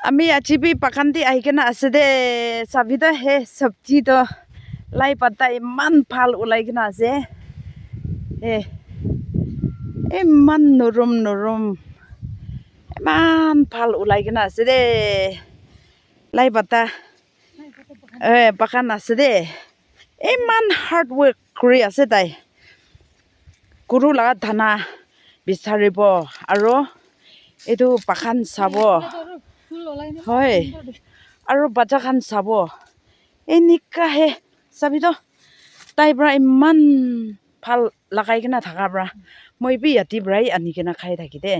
আমি আজি বি বাগান দি আহি কেনে আছে দে চাবি তো হে চব্জি তো লাই পাতা ইমান ভাল ওলাই কিনে আছে হে ইমান নৰম নৰম ইমান ভাল ওলাই কিনে আছে দে লাই পাতা বাগান আছে দে ইমান হাৰ্ড ৱৰ্ক কৰি আছে তাই গৰু লগা ধানা বিচাৰিব আৰু এইটো বাগান চাব হয় আৰু বাচ্চাখান চাব এনেকাহে চাবি তো তাইৰ পৰা ইমান ভাল লগাই কিনে থকাৰ পৰা মই বি ইয়াতে পৰাই আনি কিনে খাই থাকি দে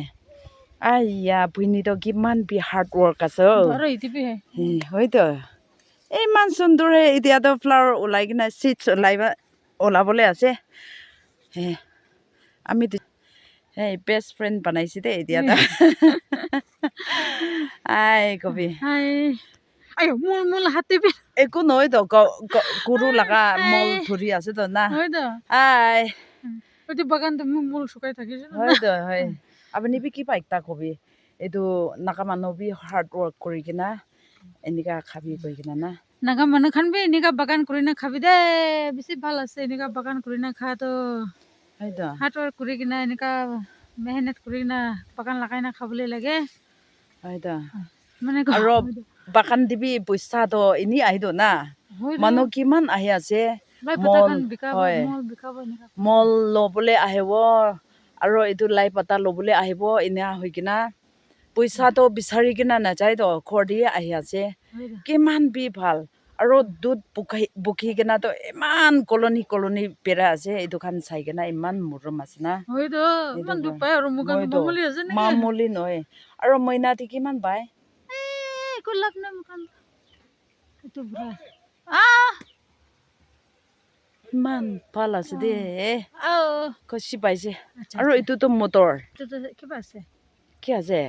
আইয়া ভুইনীটো কিমান বি হাৰ্ড ৱৰ্ক আছে হয়তো ইমান সুন্দৰ এতিয়াতো ফ্লাৱাৰ ওলাই কিনে চিডছ ওলাবলৈ আছে আমি hey best friend banaisi de idiata ai kobi ayo mul hati be eku noi to guru laga mol thuri ase to na hoy da ai oti bagan to mul sukai thaki je hoy to hoy apni bi ki paikta kobi etu nakamano bi hard work kori kina enika khabi koi kina na naga manu khan be enika bagan kori na khabi de bisi bhal ase enika bagan kori na kha to hoy to hard work kori kina enika mehnat kori na bagan lagai na khabole lage hoy to mane aro bagan dibi poisa to ini ahi do na manu kiman ahi ase mol lobole ahibo aro etu lai pata lobole ahibo ina hoikina poisa to bisari kina na jai to khordi ahi ase kiman bi bhal aro dud bukhi kina to iman colony pera ase etu khan sai kina iman murum ase na hoy do man du pai aro mukan mamuli ase ne mamuli noi aro moina ti kiman bai ko lap na mukan etu bra man ভাল আছে দে খুশি পাইছে আৰু এটো তো মোটৰ কি আছে কি আছে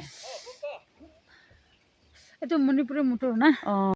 এটো মণিপুৰৰ মোটৰ না